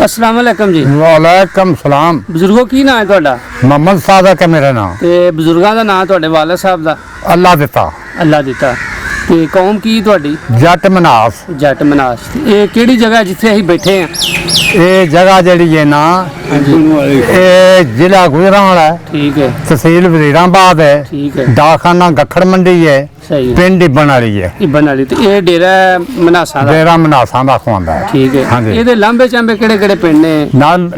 अस्सलाम वालेकुम जी। वालेकुम सलाम। ਬਜ਼ੁਰਗੋ ਕੀ ਨਾਂ ਹੈ ਤੁਹਾਡਾ? मोहम्मद सादक है मेरा नाम। ਤੇ ਬਜ਼ੁਰਗਾਂ ਦਾ ਨਾਂ ਤੁਹਾਡੇ ਵਾਲਿਦ ਸਾਹਿਬ ਦਾ? अल्लाह दिता। ਅੱਲਾ ਦਿੱਤਾ। ਤੇ ਕੌਮ ਕੀ ਤੁਹਾਡੀ? जट मनास। ਜੱਟ ਮਨਾਸ। ਇਹ ਕਿਹੜੀ ਜਗ੍ਹਾ ਜਿੱਥੇ ਅਸੀਂ ਬੈਠੇ ਆ? ये जगह जड़ी है ना, ये जिला गुजरांवाला है, ठीक है, तहसील वजीराबाद है, ठीक है, डाकखाना गखड़ मंडी है, सही है। पिंड इब्बन वाली है। ਇਬਨ ਵਾਲੀ ਤੇ ਇਹ ਡੇਰਾ ਮਨਾਸਾ ਦਾ? डेरा मनासा ਦਾ ਖਵਾਂਦਾ है। ਠੀਕ ਹੈ। हाँ जी। ਇਹਦੇ ਲਾਂਬੇ ਚਾਂਬੇ ਕਿਹੜੇ ਕਿਹੜੇ ਪਿੰਡ ਨੇ?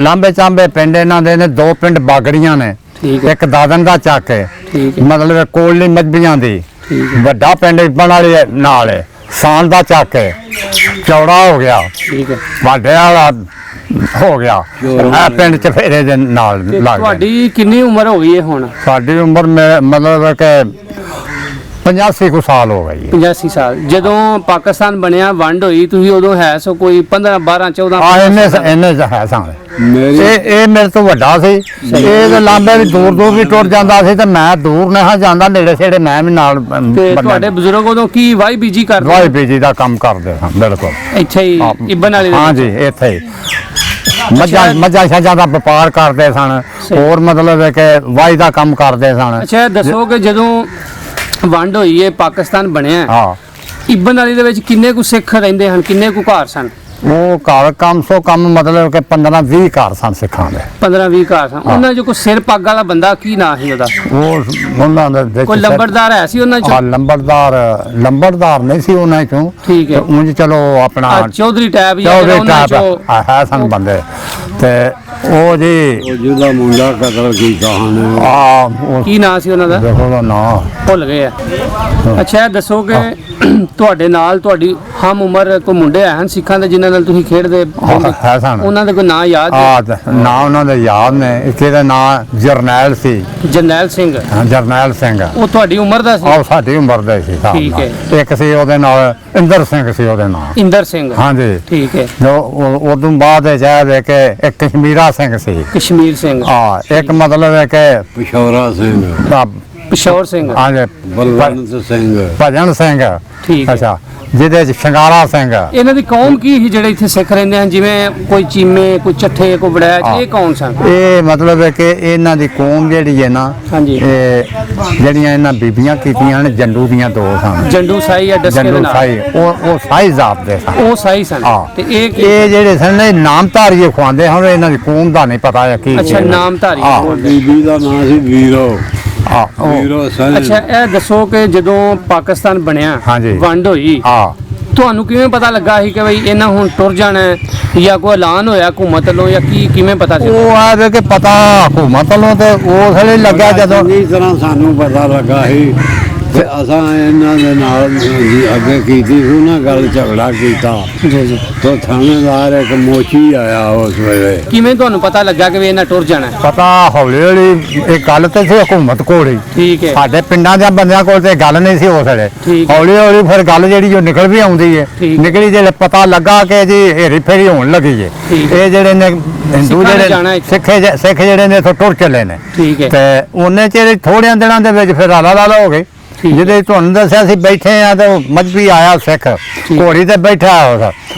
लांबे चांबे पिंड इन्हां दे ने, दो पिंड बागड़ियां ने, ठीक है, एक दादन दा ਚੱਕ है, ठीक है, मतलब कोलनी मजबियां दी, ठीक है, ਵੱਡਾ ਪਿੰਡ इब्बन वाली नाल है, ਸਾਨ ਦਾ ਚੱਕ है, ਚੌੜਾ ਹੋ ਗਿਆ, ਠੀਕ ਹੈ। ਵਾਡੇ ਵਾਲਾ ਹੋ ਗਿਆ, ਇਹ ਪਿੰਡ ਚ ਫੇਰੇ ਦੇ ਨਾਲ ਤੇ ਲੱਗ ਗਿਆ। ਤੁਹਾਡੀ ਕਿੰਨੀ ਉਮਰ ਹੋ ਗਈ ਹੈ ਹੁਣ? ਸਾਡੀ ਉਮਰ ਮਤਲਬ ਕਿ 85 ਕੁ ਸਾਲ ਹੋ ਗਈ ਹੈ। 85 ਸਾਲ। ਜਦੋਂ ਪਾਕਿਸਤਾਨ ਬਣਿਆ, ਵੰਡ ਹੋਈ, ਤੁਸੀਂ ਉਦੋਂ ਹੈ ਸੋ ਕੋਈ 15 12 14? ਇਹਨੇ ਹੈ ਸਾਂ ਇਹ ਮੇਰੇ ਤੋਂ ਵੱਡਾ ਸੀ। ਇਹ ਤੇ ਲਾਂਬੇ ਵੀ ਦੂਰ ਦੂਰ ਵੀ ਟੁਰ ਜਾਂਦਾ ਸੀ ਤੇ ਮੈਂ ਦੂਰ ਨਹੀਂ ਜਾਂਦਾ, ਨੇੜੇ ਛੇੜੇ ਮੈਂ ਵੀ ਨਾਲ ਤੇ ਤੁਹਾਡੇ ਬਜ਼ੁਰਗ ਉਦੋਂ ਕੀ ਵਾਈ ਬੀਜੀ ਕਰਦੇ? ਵਾਈ ਬੀਜੀ ਦਾ ਕੰਮ ਕਰਦੇ ਹਾਂ ਬਿਲਕੁਲ ਇੱਥੇ ਹੀ ਇਬਨ ਵਾਲੀ? ਹਾਂ ਜੀ, ਇੱਥੇ ਹੀ ਮੱਝਾਂ ਛਾਜਾਂ ਦਾ ਵਪਾਰ ਕਰਦੇ ਸਨ, ਹੋਰ ਮਤਲਬ ਹੈ ਕਿ ਵਾਈ ਦਾ ਕੰਮ ਕਰਦੇ ਸਨ। ਅੱਛਾ, ਦੱਸੋ ਕਿ ਜਦੋਂ ਵੰਡ ਹੋਈ ਹੈ, ਪਾਕਿਸਤਾਨ ਬਣਿਆ, ਹਾਂ, ਇਬਨ ਵਾਲੀ ਦੇ ਵਿੱਚ ਕਿੰਨੇ ਕੁ ਸਿੱਖ ਰਹਿੰਦੇ ਹਨ? ਕਿੰਨੇ ਕੁ ਘਰ ਸਨ? ਉਹ ਘਰ ਕਮ ਸੋ ਕਮ ਮਤਲਬ ਕਿ 15-20 ਘਰ ਸਨ ਸਿੱਖਾਂ ਦੇ। 15-20 ਘਰ ਸਨ। ਉਹਨਾਂ ਚੋਂ ਕੋਈ ਸਿਰ ਪੱਗ ਵਾਲਾ ਬੰਦਾ, ਕੀ ਨਾਂ ਸੀ ਉਹਦਾ? ਉਹ ਉਹਨਾਂ ਦੇ ਕੋਈ ਲੰਬੜਦਾਰ ਹੈ ਸੀ ਉਹਨਾਂ ਚੋਂ? ਲੰਬੜਦਾਰ ਨਹੀਂ ਸੀ ਉਹਨਾਂ ਚੋਂ। ਠੀਕ ਹੈ। ਉਂਝ ਚਲੋ ਆਪਣਾ ਚੌਧਰੀ ਟੈਬ ਜਾਂ ਚੌਧਰੀ ਉਹਨਾਂ ਚੋਂ ਹੈ ਸਨ ਬੰਦੇ। ਤੇ ਉਹ ਜੀ ਜਿਹਦਾ ਮੁੰਡਾ ਕਤਲ ਕੀਤਾ ਹਨ, ਕੀ ਨਾਂ ਸੀ ਉਹਨਾਂ ਦਾ? ਦੇਖੋ ਉਹਦਾ ਨਾਂ ਭੁੱਲ ਗਏ ਆ। ਅੱਛਾ, ਇਹ ਦੱਸੋ ਕਿ ਤੁਹਾਡੇ ਨਾਲ ਤੁਹਾਡੀ ਹਮ ਉਮਰ ਕੋਈ ਮੁੰਡੇ ਹਨ ਸਿੱਖਾਂ ਦੇ ਜਿਨ੍ਹਾਂ ਨਾਲ ਤੁਸੀਂ ਖੇਡਦੇ? ਹੈ ਸਨ। ਉਹਨਾਂ ਦੇ ਕੋਈ ਨਾਂ ਯਾਦ ਹੈ? ਨਾਂ ਉਹਨਾਂ ਦੇ ਯਾਦ ਨੇ। ਇੱਕ ਇਹਦਾ ਨਾਂ ਜਰਨੈਲ ਸੀ। ਜਰਨੈਲ ਸਿੰਘ? ਹਾਂ, ਜਰਨੈਲ ਸਿੰਘ। ਉਹ ਤੁਹਾਡੀ ਉਮਰ ਦਾ ਸੀ? ਉਹ ਸਾਡੀ ਉਮਰ ਦਾ ਸੀ। ਠੀਕ ਹੈ। ਇੱਕ ਸੀ ਉਹਦੇ ਨਾਲ ਇੰਦਰ ਸਿੰਘ ਸੀ ਉਹਦੇ ਨਾਲ। ਇੰਦਰ ਸਿੰਘ? ਹਾਂ ਜੀ। ਠੀਕ ਹੈ। ਉਦੋਂ ਬਾਅਦ ਇਹ ਦੇ ਕੇ ਇੱਕ ਕਸ਼ਮੀਰਾ ਸਿੰਘ ਸੀ। ਕਸ਼ਮੀਰ ਸਿੰਘ? ਹਾਂ। ਇੱਕ ਮਤਲਬ ਹੈ ਕਿ ਪਿਸ਼ੌਰਾ ਸਿੰਘ, ਪਿਸ਼ੌਰ ਸਿੰਘ? ਹਾਂ ਜੀ। ਬਲਵੰਤ ਸਿੰਘ, ਭਜਨ ਸਿੰਘ। ਠੀਕ ਹੈ। ਅੱਛਾ, ਜਿਹਦੇ ਚ ਸ਼ਿੰਗਾਰਾ ਸਿੰਘ। ਇਹਨਾਂ ਦੀ ਕੌਮ ਕੀ ਸੀ ਜਿਹੜੇ ਇੱਥੇ ਸਿੱਖ ਰਹਿੰਦੇ ਹਨ? ਜਿਵੇਂ ਕੋਈ ਚੀਮੇ, ਕੋਈ ਚੱਠੇ, ਕੋਈ ਵੜੈਚ, ਇਹ ਕੌਣ ਸਨ? ਇਹ ਮਤਲਬ ਹੈ ਕਿ ਇਹਨਾਂ ਦੀ ਕੌਮ ਜਿਹੜੀ ਹੈ ਨਾ, ਹਾਂਜੀ, ਇਹ ਜਿਹੜੀਆਂ ਇਹਨਾਂ ਬੀਬੀਆਂ ਕੀਤੀਆਂ ਨੇ, ਜੰਡੂ ਦੀਆਂ ਦੋ ਸਨ। ਜੰਡੂ ਸਾਈ ਜਾਂ ਡਸਕੇ ਦੇ ਜੰਡੂ ਨਾਲ? ਸਾਈ, ਉਹ ਸਾਈ ਜ਼ਾਤ ਦੇ ਸਨ। ਉਹ ਸਾਈ ਸਨ। ਤੇ ਇਹ ਜਿਹੜੇ ਸਨ ਇਹ ਨਾਮਧਾਰੀ ਖਵਾਉਂਦੇ ਹਨ। ਇਹਨਾਂ ਦੀ ਕੌਮ ਦਾ ਨਹੀਂ ਪਤਾ ਹੈ ਕੀ। ਅੱਛਾ, ਨਾਮਧਾਰੀ। ਬੀਬੀ ਦਾ ਨਾਂ ਸੀ ਵੀਰੋ। ਵੀਰੋ ਸਨ। ਅੱਛਾ, ਇਹ ਦੱਸੋ ਕਿ ਜਦੋਂ ਪਾਕਿਸਤਾਨ ਬਣਿਆ, ਹਾਂਜੀ, ਵੰਡ ਹੋਈ, ਤੁਹਾਨੂੰ ਕਿਵੇਂ ਪਤਾ ਲੱਗਾ ਸੀ ਕਿ ਬਈ ਇਹਨਾਂ ਹੁਣ ਟੁਰ ਜਾਣਾ ਹੈ, ਜਾਂ ਕੋਈ ਐਲਾਨ ਹੋਇਆ ਹਕੂਮਤ ਵੱਲੋਂ, ਜਾਂ ਕਿਵੇਂ ਪਤਾ ਸੀ? ਉਹ ਆ ਕਿ ਪਤਾ ਹਕੂਮਤ ਵੱਲੋਂ ਤੇ ਉਸ ਵੇਲੇ ਲੱਗਾ ਜਦੋਂ ਚੰਗੀ ਤਰ੍ਹਾਂ ਸਾਨੂੰ ਪਤਾ ਲੱਗਾ ਸੀ ਤੇ ਅਸਾਂ ਇਹਨਾਂ ਦੇ ਨਾਲ ਜੀ ਅੱਗੇ ਕੀਤੀ ਸੀ ਨਾ ਗੱਲ, ਝਗੜਾ ਕੀਤਾ। ਜੀ ਜੀ। ਤੇ ਥਾਣੇਦਾਰ ਇੱਕ ਮੋਚੀ ਆਇਆ ਉਸ ਵੇਲੇ। ਕਿਵੇਂ ਤੁਹਾਨੂੰ ਪਤਾ ਲੱਗਾ ਕਿ ਵੀ ਇਹਨਾਂ ਟੁਰ ਜਾਣਾ ਹੈ? ਪਤਾ ਹੌਲੀ ਹੌਲੀ ਇਹ ਗੱਲ ਤੇ ਸੀ ਹਕੂਮਤ ਕੋਲ ਹੀ। ਠੀਕ ਹੈ। ਸਾਡੇ ਪਿੰਡਾਂ ਦੇ ਬੰਦਿਆਂ ਕੋਲ ਤੇ ਗੱਲ ਨਹੀਂ ਸੀ ਉਸ ਵੇਲੇ। ਹੌਲੀ ਹੌਲੀ ਫਿਰ ਗੱਲ ਜਿਹੜੀ ਉਹ ਨਿਕਲ ਵੀ ਆਉਂਦੀ ਹੈ। ਨਿਕਲੀ ਜਿਹੜੇ ਪਤਾ ਲੱਗਾ ਕਿ ਜੀ ਹੇਰੀ ਫੇਰੀ ਹੋਣ ਲੱਗੀ ਹੈ। ਇਹ ਜਿਹੜੇ ਨੇ ਹਿੰਦੂ ਜਿਹੜੇ ਸਿੱਖ ਜਿਹੜੇ ਨੇ ਇੱਥੋਂ ਟੁਰ ਚੱਲੇ ਨੇ। ਠੀਕ ਹੈ। ਤੇ ਉਹਨੇ ਚਿਰ ਥੋੜਿਆਂ ਦਿਨਾਂ ਦੇ ਵਿੱਚ ਫਿਰ ਆਲਾ ਹੋ ਗਏ। ਜਿਹਦੇ ਤੁਹਾਨੂੰ ਦੱਸਿਆ ਸੀ ਬੈਠੇ ਆ ਤੇ ਮਜਬੀ ਆਇਆ ਸਿੱਖ ਘੋੜੀ ਤੇ ਬੈਠਾ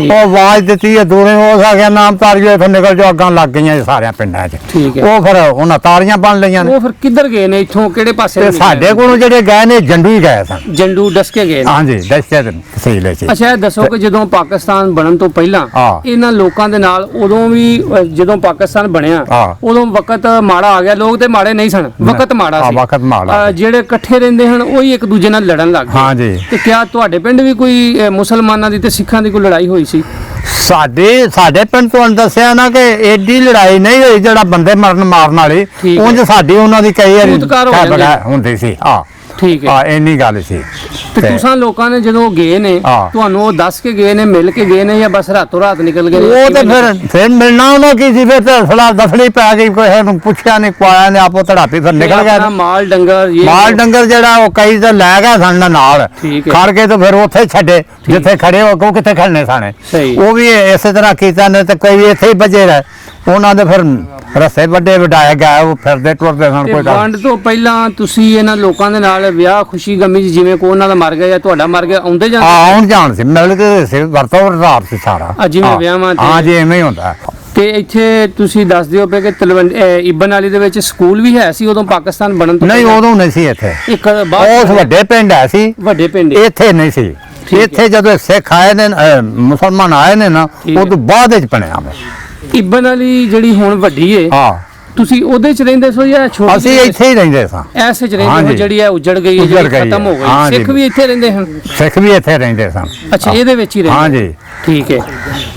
ਉਹ ਆਵਾਜ਼ ਦਿੱਤੀ ਹੈ ਦੂਰੋਂ, ਉਸ ਆ ਗਿਆ ਨਾਮ ਤਾਰੀਓ, ਫਿਰ ਨਿਕਲ ਜੋ ਅੱਗਾਂ ਲੱਗ ਗਈਆਂ ਸਾਰਿਆਂ ਪਿੰਡਾਂ 'ਚ। ਉਹ ਫਿਰ ਉਹਨਾਂ ਤਾਰੀਆਂ ਬਣ ਲਈਆਂ ਨੇ। ਉਹ ਫਿਰ ਕਿੱਧਰ ਗਏ ਨੇ ਇੱਥੋਂ, ਕਿਹੜੇ ਪਾਸੇ? ਸਾਡੇ ਕੋਲੋਂ ਜਿਹੜੇ ਗਏ ਨੇ ਜੰਡੂ ਹੀ ਗਏ ਸਨ। ਜੰਡੂ ਡਸਕੇ ਗਏ? ਹਾਂਜੀ, ਡਸਕੇ ਤਹਿਸੀਲ 'ਚ। ਅੱਛਾ, ਇਹ ਦੱਸੋ ਕਿ ਜਦੋਂ ਪਾਕਿਸਤਾਨ ਬਣਨ ਤੋਂ ਪਹਿਲਾਂ ਇਹਨਾਂ ਲੋਕਾਂ ਦੇ ਨਾਲ, ਉਦੋਂ ਵੀ ਜਦੋਂ ਪਾਕਿਸਤਾਨ ਬਣਿਆ ਉਦੋਂ ਵਕਤ ਮਾੜਾ ਆ ਗਿਆ, ਲੋਕ ਤੇ ਮਾੜੇ ਨਹੀਂ ਸਨ, ਵਕਤ ਮਾੜਾ ਸੀ। ਵਕਤ ਮਾੜਾ। ਜਿਹੜੇ ਇਕੱਠੇ ਰਹਿੰਦੇ ਹਨ ਉਹੀ ਇੱਕ ਦੂਜੇ ਨਾਲ ਲੜਨ ਲੱਗ ਗਏ। ਹਾਂਜੀ। ਤੇ ਕਿਆ ਤੁਹਾਡੇ ਪਿੰਡ ਵੀ ਕੋਈ ਮੁਸਲਮਾਨਾਂ ਦੀ ਤੇ ਸਿੱਖਾਂ ਦੀ ਕੋਈ ਲੜਾਈ ਹੋਈ ਸੀ? ਸਾਡੇ ਪਿੰਡ ਤੁਹਾਨੂੰ ਦੱਸਿਆ ਨਾ ਕਿ ਏਡੀ ਲੜਾਈ ਨਹੀਂ ਹੋਈ ਜਿਹੜਾ ਬੰਦੇ ਮਾਰਨ ਵਾਲੀ। ਉਂਝ ਸਾਡੀ ਉਹਨਾਂ ਦੀ ਕਈ ਵਾਰੀ ਹੁੰਦੀ ਸੀ। ਠੀਕ ਹੈ। ਇੰਨੀ ਗੱਲ ਸੀ। ਤੇ ਤੁਸੀਂ ਲੋਕਾਂ ਨੇ ਜਦੋਂ ਗਏ ਨੇ, ਤੁਹਾਨੂੰ ਉਹ ਦੱਸ ਕੇ ਗਏ ਨੇ, ਮਿਲ ਕੇ ਗਏ ਨੇ, ਜਾਂ ਬਸ ਰਾਤੋਂ ਰਾਤ ਨਿਕਲ ਗਏ? ਉਹ ਤੇ ਫਿਰ ਮਿਲਣਾ ਉਹਨਾਂ ਕੀ ਸੀ, ਫਿਰ ਤੇ ਸਲਾਹ ਦਫੜੀ ਪੈ ਗਈ, ਕੋਈ ਨੂੰ ਪੁੱਛਿਆ ਨਹੀਂ, ਕੋਇਆ ਨੇ, ਆਪੋ ਧੜਾਪੀ ਫਿਰ ਨਿਕਲ ਗਏ। ਮਾਲ ਡੰਗਰ ਜਿਹੜਾ ਉਹ ਕਈ ਤਾਂ ਲੈ ਗਿਆ ਸਾਡੇ ਨਾਲ ਖੜ ਕੇ, ਤੇ ਫਿਰ ਉੱਥੇ ਛੱਡੇ ਜਿੱਥੇ ਖੜੇ ਹੋ ਕੇ, ਕਿੱਥੇ ਖੜਨੇ ਸਾਨੇ। ਉਹ ਵੀ ਇਸੇ ਤਰ੍ਹਾਂ ਕੀਤਾ ਨੇ, ਤੇ ਕੋਈ ਇੱਥੇ ਹੀ ਬਜੇ ਰਹੇ। ਉਹਨਾਂ ਦੇ ਫਿਰ ਰਸੇ ਵੱਡੇ ਵਡਾਏ ਗਏ, ਉਹ ਫਿਰਦੇ ਟੁਰਦੇ ਸਨ। ਕੋਈ ਵੰਡ ਤੋਂ ਪਹਿਲਾਂ ਤੁਸੀਂ ਇਹਨਾਂ ਲੋਕਾਂ ਦੇ ਨਾਲ ਵਿਆਹ ਖੁਸ਼ੀ ਗਮੀ ਜਿਵੇਂ ਕੋਈ ਉਹਨਾਂ ਦਾ ਮਰ ਗਿਆ ਜਾਂ ਤੁਹਾਡਾ ਮਰ ਗਿਆ, ਆਉਂਦੇ ਜਾਂਦੇ? ਆਉਣ ਜਾਣ ਸੀ, ਮਿਲ ਕੇ ਸੀ, ਵਰਤੋਂ ਵਰਤਾਰ ਸੀ ਸਾਰਾ। ਜਿਵੇਂ ਵਿਆਹਾਂ ਤੇ? ਹਾਂ ਜੀ, ਐਵੇਂ ਹੀ ਹੁੰਦਾ। ਤੇ ਇੱਥੇ ਤੁਸੀਂ ਦੱਸ ਦਿਓ ਪਏ ਕਿ ਇਬਨ ਵਾਲੀ ਦੇ ਵਿੱਚ ਸਕੂਲ ਵੀ ਹੈ ਸੀ ਉਦੋਂ ਪਾਕਿਸਤਾਨ ਬਣਨ ਤੋਂ ਨਹੀਂ ਉਦੋਂ ਨਹੀਂ ਸੀ ਇੱਥੇ, ਇੱਕ ਉਸ ਵੱਡੇ ਪਿੰਡ ਹੈ ਸੀ, ਵੱਡੇ ਪਿੰਡ ਇੱਥੇ ਨਹੀਂ ਸੀ। ਇੱਥੇ ਜਦੋਂ ਸਿੱਖ ਆਏ ਨੇ ਮੁਸਲਮਾਨ ਆਏ ਨੇ ਨਾ ਉਦੋਂ ਬਾਅਦ ਵਿੱਚ ਬਣਿਆ ਵਾ। ਇਬਨ ਵਾਲੀ ਜਿਹੜੀ ਹੁਣ ਵੱਡੀ ਹੈ, ਹਾਂ ਤੁਸੀਂ ਉਹਦੇ ਚ ਰਹਿੰਦੇ ਸੋ ਜਾਂ ਛੋਟੀ? ਅਸੀਂ ਇੱਥੇ ਹੀ ਰਹਿੰਦੇ ਸਾਂ। ਐਸੇ ਚ ਰਹਿੰਦੇ ਹੋ ਜਿਹੜੀ ਹੈ ਉਜੜ ਗਈ ਹੈ, ਜਿਹੜੀ ਖਤਮ ਹੋ ਗਈ। ਸਿੱਖ ਵੀ ਇੱਥੇ ਰਹਿੰਦੇ ਹਨ? ਸਿੱਖ ਵੀ ਇੱਥੇ ਰਹਿੰਦੇ ਸਨ। ਅੱਛਾ, ਇਹਦੇ ਵਿੱਚ ਹੀ ਰਹਿੰਦੇ? ਹਾਂਜੀ ਠੀਕ ਹੈ।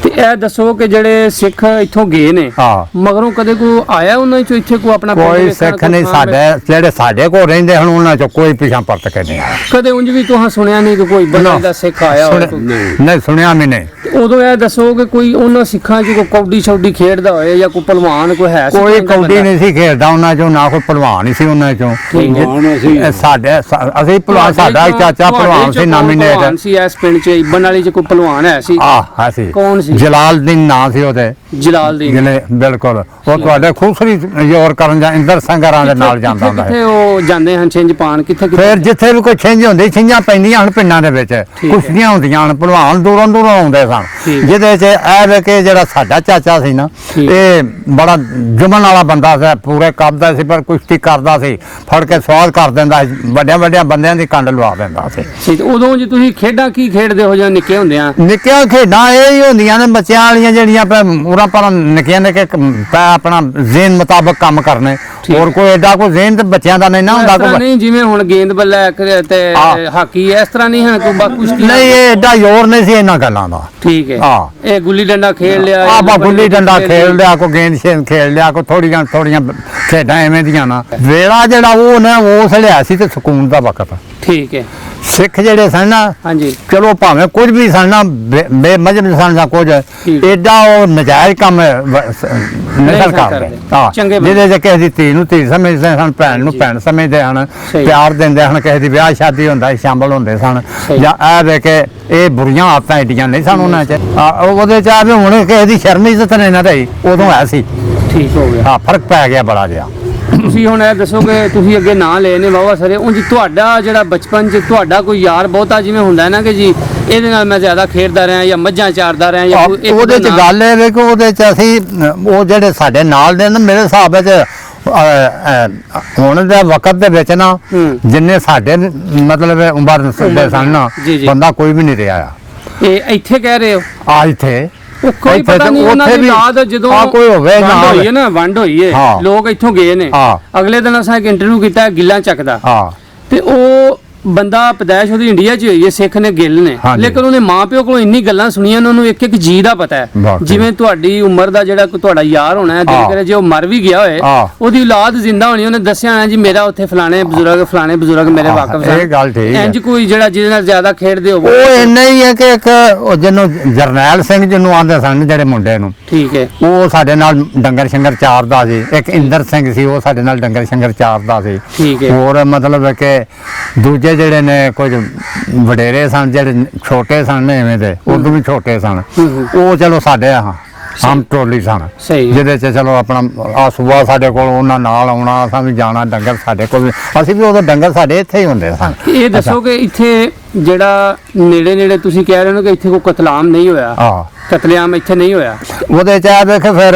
ਤੇ ਇਹ ਦੱਸੋ ਕਿ ਜਿਹੜੇ ਸਿੱਖ ਇੱਥੋਂ ਗਏ ਨੇ ਮਗਰੋਂ ਕਦੇ ਕੋਈ ਆਇਆ ਉਹਨਾਂ ਚੋਂ ਇੱਥੇ ਕੋਈ ਆਪਣਾ ਕੋਈ ਸਿੱਖ ਨਹੀਂ ਸਾਡੇ ਜਿਹੜੇ ਸਾਡੇ ਕੋਲ ਰਹਿੰਦੇ ਹਨ ਉਹਨਾਂ ਚੋਂ ਕੋਈ ਪਿਛਾਂ ਪਰਤ ਕੇ ਨਹੀਂ ਆਇਆ ਕਦੇ? ਉਂਝ ਵੀ ਤੁਹਾਂ ਸੁਣਿਆ ਨਹੀਂ ਕਿ ਕੋਈ ਬੰਦਾ ਦਾ ਸਿੱਖ ਆਇਆ ਹੋਵੇ? ਨਹੀਂ ਸੁਣਿਆ ਵੀ ਨਹੀਂ। ਉਦੋਂ ਇਹ ਦੱਸੋ ਕਿ ਕੋਈ ਉਹਨਾਂ ਸਿੱਖਾਂ 'ਚ ਕੋਈ ਕੌਡੀ ਛੌਡੀ ਖੇਡਦਾ ਹੋਏ ਜਾਂ ਕੋਈ ਪਹਿਲਵਾਨ ਕੋਈ ਹੈ ਸੀ? ਕੋਈ ਕੌਡੀ ਨਹੀਂ ਸੀ ਖੇਡਦਾ ਉਹਨਾਂ ਚੋਂ, ਨਾ ਕੋਈ ਪਹਿਲਵਾਨ ਨਹੀਂ ਸੀ ਉਹਨਾਂ ਚੋਂ। ਸਾਡੇ ਅਸੀਂ ਪਹਿਲਵਾਨ, ਸਾਡਾ ਚਾਚਾ ਪਹਿਲਵਾਨ ਸੀ, ਨਾਮੀਨੇਟ ਸੀ ਇਸ ਪਿੰਡ 'ਚ। ਇਬਨ ਵਾਲੀ 'ਚ ਕੋਈ ਪਹਿਲਵਾਨ ਹੈ ਸੀ? ਹਾਂ ਸੀ। ਕੌਣ ਸੀ? ਜਲਾਲਦੀਨ ਨਾਂ ਸੀ ਉਹਦੇ। ਜਲਾਲਦੀਨ? ਬਿਲਕੁਲ। ਉਹ ਤੁਹਾਡੇ ਖੂਸਰੀ ਜ਼ੋਰ ਕਰਨ ਜਾਂ ਇੰਦਰ ਸੰਗਰਾਂ ਦੇ ਨਾਲ ਜਾਂਦਾ ਹੁੰਦਾ ਕਿੱਥੇ ਉਹ ਜਾਂਦੇ ਹਨ ਛਿੰਝ ਪਾਣ? ਕਿੱਥੇ ਫਿਰ ਜਿੱਥੇ ਵੀ ਕੋਈ ਛਿੰਝ ਹੁੰਦੀ, ਛਿੰਝਾਂ ਪੈਂਦੀਆਂ ਹਨ ਪਿੰਡਾਂ ਦੇ ਵਿੱਚ, ਕੁਸ਼ਤੀਆਂ ਹੁੰਦੀਆਂ ਹਨ, ਪਹਿਲਵਾਨ ਦੂਰੋਂ ਦੂਰੋਂ ਆਉਂਦੇ ਸਨ। ਜਿਹਦੇ 'ਚ ਇਹ ਵੇ ਕਿ ਜਿਹੜਾ ਸਾਡਾ ਚਾਚਾ ਸੀ ਨਾ, ਇਹ ਬੜਾ ਜੁਮਨ ਵਾਲਾ ਬੰਦਾ ਸੀ, ਪੂਰੇ ਕੱਪਦਾ ਸੀ, ਪਰ ਕੁਸ਼ਤੀ ਕਰਦਾ ਸੀ, ਫੜ ਕੇ ਸਵਾਦ ਕਰ ਦਿੰਦਾ ਸੀ, ਵੱਡਿਆਂ ਵੱਡਿਆਂ ਬੰਦਿਆਂ ਦੀ ਕੰਡ ਲਵਾ ਦਿੰਦਾ ਸੀ। ਉਦੋਂ ਜੇ ਤੁਸੀਂ ਖੇਡਾਂ ਕੀ ਖੇਡਦੇ ਹੋ ਜਾਂ ਨਿੱਕੇ ਹੁੰਦਿਆਂ? ਨਿੱਕੀਆਂ ਖੇਡਾਂ ਇਹ ਹੀ ਹੁੰਦੀਆਂ ਨੇ ਬੱਚਿਆਂ ਵਾਲੀਆਂ ਜਿਹੜੀਆਂ ਉਰਾਂ ਪਰ ਨਿੱਕੀਆਂ ਨੇ ਕਿ ਆਪਣਾ ਜ਼ੇਨ ਮੁਤਾਬਕ ਕੰਮ ਕਰਨੇ। ਹੋਰ ਕੋਈ ਐਡਾ ਕੋਈ ਜ਼ੇਨ ਤੇ ਬੱਚਿਆਂ ਦਾ ਨਹੀਂ ਨਾ ਹੁੰਦਾ। ਕੋਈ ਨਹੀਂ ਜਿਵੇਂ ਹੁਣ ਗੇਂਦ ਬੱਲਾ ਤੇ ਹਾਕੀ ਇਸ ਤਰ੍ਹਾਂ ਨਹੀਂ ਹੈ ਕੋਈ ਕੁਸ਼ਤੀ? ਨਹੀਂ, ਇਹ ਐਡਾ ਜ਼ੋਰ ਨਹੀਂ ਸੀ ਇਹਨਾਂ ਗੱਲਾਂ ਦਾ। ਠੀਕ ਹੈ। ਇਹ ਗੁੱਲੀ ਡੰਡਾ ਖੇਡ ਲਿਆ? ਗੁੱਲੀ ਡੰਡਾ ਖੇਡ ਲਿਆ, ਕੋਈ ਗੇਂਦ ਸ਼ੇਂਦ ਖੇਡ ਲਿਆ, ਕੋਈ ਥੋੜੀਆਂ ਖੇਡਾਂ ਐਵੇਂ ਦੀਆਂ ਨਾ। ਵੇਲਾ ਜਿਹੜਾ ਉਹ ਨਾ ਉਸ ਲਿਆ ਸੀ ਤੇ ਸਕੂਨ ਦਾ ਵਕਤ। ਠੀਕ ਹੈ। ਸਿੱਖ ਜਿਹੜੇ ਸਨ ਨਾ, ਹਾਂਜੀ, ਚਲੋ ਭਾਵੇਂ ਕੁਝ ਵੀ ਸਨ ਨਾ, ਬੇਮਜ਼ਹਬ ਸਨ ਜਾਂ ਕੁਝ, ਏਡਾ ਉਹ ਨਜਾਇਜ਼ ਕੰਮ ਨਹੀਂ ਕਰਦੇ। ਜਿਹਦੇ ਚ ਕਿਸੇ ਦੀ ਧੀ ਨੂੰ ਧੀ ਸਮਝਦੇ ਸਨ, ਭੈਣ ਨੂੰ ਭੈਣ ਸਮਝਦੇ ਹਨ, ਪਿਆਰ ਦਿੰਦੇ ਹਨ, ਕਿਸੇ ਦੀ ਵਿਆਹ ਸ਼ਾਦੀ ਹੁੰਦਾ ਸ਼ਾਮਲ ਹੁੰਦੇ ਸਨ। ਜਾਂ ਇਹ ਵੇ ਕਿ ਇਹ ਬੁਰੀਆਂ ਆਦਤਾਂ ਏਡੀਆਂ ਨਹੀਂ ਸਨ ਉਹਨਾਂ ਚ। ਉਹਦੇ ਚ ਆ ਵੀ ਹੁਣ ਕਿਸੇ ਦੀ ਸ਼ਰਮ ਇੱਜ਼ਤ ਨਹੀਂ ਨਾ ਰਹੀ, ਉਦੋਂ ਹੈ ਸੀ। ਠੀਕ ਹੋ ਗਿਆ। ਹਾਂ, ਫਰਕ ਪੈ ਗਿਆ ਬੜਾ ਜਿਹਾ। ਤੁਸੀਂ ਹੁਣ ਇਹ ਦੱਸੋ ਕਿ ਤੁਸੀਂ ਅੱਗੇ ਨਾਂ ਲਏ ਨੇ ਵਾਵਾ ਸਾਰੇ, ਉਂਝ ਤੁਹਾਡਾ ਜਿਹੜਾ ਬਚਪਨ 'ਚ ਤੁਹਾਡਾ ਕੋਈ ਯਾਰ ਬਹੁਤਾ ਜਿਵੇਂ ਹੁੰਦਾ ਨਾ ਕਿ ਜੀ ਇਹਦੇ ਨਾਲ ਮੈਂ ਜ਼ਿਆਦਾ ਖੇਡਦਾ ਰਿਹਾ ਜਾਂ ਮੱਝਾਂ ਚਾਰਦਾ ਰਿਹਾ ਜਾਂ ਉਹਦੇ 'ਚ ਗੱਲ ਇਹ ਵੇ ਕਿ ਉਹਦੇ 'ਚ ਅਸੀਂ ਉਹ ਜਿਹੜੇ ਸਾਡੇ ਨਾਲ ਦੇ ਨਾ, ਮੇਰੇ ਹਿਸਾਬ ਵਿੱਚ ਹੁਣ ਦੇ ਵਕਤ ਦੇ ਵਿੱਚ ਨਾ ਜਿੰਨੇ ਸਾਡੇ ਮਤਲਬ ਉਮਰ ਦੇ ਸਨ ਨਾ, ਬੰਦਾ ਕੋਈ ਵੀ ਨਹੀਂ ਰਿਹਾ। ਇਹ ਇੱਥੇ ਕਹਿ ਰਹੇ ਹੋ? ਆ ਇੱਥੇ ਕੋਈ ਪਤਾ ਨਹੀਂ ਉਹਨਾਂ ਦੀ ਯਾਦ ਜਦੋਂ ਕੋਈ ਹੋਵੇ ਨਾ ਹੋਈ ਹੈ ਨਾ, ਵੰਡ ਹੋਈ ਹੈ, ਲੋਕ ਇੱਥੋਂ ਗਏ ਨੇ। ਅਗਲੇ ਦਿਨ ਅਸਾਂ ਇੱਕ ਇੰਟਰਵਿਊ ਕੀਤਾ ਗਿੱਲਾਂ ਚੱਕਦਾ, ਤੇ ਉਹ ਬੰਦਾ ਪੈਦਾਇਸ਼ ਉਹਦੀ ਇੰਡੀਆ 'ਚ ਹੋਈ ਹੈ, ਸਿੱਖ ਨੇ ਗਿੱਲ ਨੇ, ਲੇਕਿਨ ਉਹਨੇ ਮਾਂ ਪਿਓ ਕੋਲੋਂ ਇੰਨੀ ਗੱਲਾਂ ਸੁਣੀਆਂ ਨੇ, ਉਹਨੂੰ ਇੱਕ ਇੱਕ ਜੀ ਦਾ ਪਤਾ ਹੈ। ਜਿਵੇਂ ਤੁਹਾਡੀ ਉਮਰ ਦਾ ਜਿਹੜਾ ਤੁਹਾਡਾ ਯਾਰ ਹੋਣਾ ਹੈ, ਦਿਲ ਕਰੇ ਜੇ ਉਹ ਮਰ ਵੀ ਗਿਆ ਹੋਏ, ਉਹਦੀ ਔਲਾਦ ਜ਼ਿੰਦਾ ਹੋਣੀ, ਉਹਨੇ ਦੱਸਿਆ ਹੋਣਾ ਜੀ ਮੇਰਾ ਉੱਥੇ ਫਲਾਣੇ ਬਜ਼ੁਰਗ ਮੇਰੇ ਵਾਕਫ ਸਨ। ਇਹ ਗੱਲ ਠੀਕ ਹੈ। ਇੰਜ ਕੋਈ ਜਿਹੜਾ ਜਿਹਦੇ ਨਾਲ ਜ਼ਿਆਦਾ ਖੇਡਦੇ ਹੋ? ਉਹ ਇੰਨਾ ਹੀ ਹੈ ਕਿ ਇੱਕ ਜਿਹਨੂੰ ਜਰਨੈਲ ਸਿੰਘ ਜਿਹਨੂੰ ਆਂਦੇ ਸਨ ਜਿਹੜੇ ਮੁੰਡੇ ਨੂੰ, ਠੀਕ ਹੈ, ਉਹ ਸਾਡੇ ਨਾਲ ਡੰਗਰ ਸ਼ੰਗਰ ਚਾਰਦਾ ਸੀ। ਇੱਕ ਇੰਦਰ ਸਿੰਘ ਸੀ, ਉਹ ਸਾਡੇ ਨਾਲ ਡੰਗਰ ਸ਼ੰਗਰ ਚਾਰਦਾ ਸੀ। ਠੀਕ ਹੈ। ਹੋਰ ਮਤਲਬ ਕਿ ਦੂਜੇ ਜਿਹੜੇ ਨੇ ਕੁਝ ਵਡੇਰੇ ਸਨ, ਜਿਹੜੇ ਛੋਟੇ ਸਨ ਐਵੇਂ ਦੇ, ਉਦੋਂ ਵੀ ਛੋਟੇ ਸਨ, ਉਹ ਚਲੋ ਸਾਡੇ ਹਮ ਟੋਲੀ ਸਨ, ਜਿਹਦੇ ਚ ਚਲੋ ਆਪਣਾ ਆ ਸੁਬਾ ਸਾਡੇ ਕੋਲ ਉਹਨਾਂ ਨਾਲ ਆਉਣਾ, ਅਸਾਂ ਵੀ ਜਾਣਾ, ਡੰਗਰ ਸਾਡੇ ਕੋਲ, ਅਸੀਂ ਵੀ ਉਦੋਂ ਡੰਗਰ ਸਾਡੇ ਇੱਥੇ ਹੀ ਹੁੰਦੇ ਸਨ। ਇਹ ਦੱਸੋ ਕਿ ਇੱਥੇ ਜਿਹੜਾ ਨੇੜੇ ਨੇੜੇ ਤੁਸੀਂ ਕਹਿ ਰਹੇ ਹੋ ਕਿ ਇੱਥੇ ਕੋਈ ਕਤਲਾਮ ਨਹੀਂ ਹੋਇਆ? ਕਤਲੇਆਮ ਇੱਥੇ ਨਹੀਂ ਹੋਇਆ। ਉਹਦੇ ਚ ਆ ਵੇਖ ਫਿਰ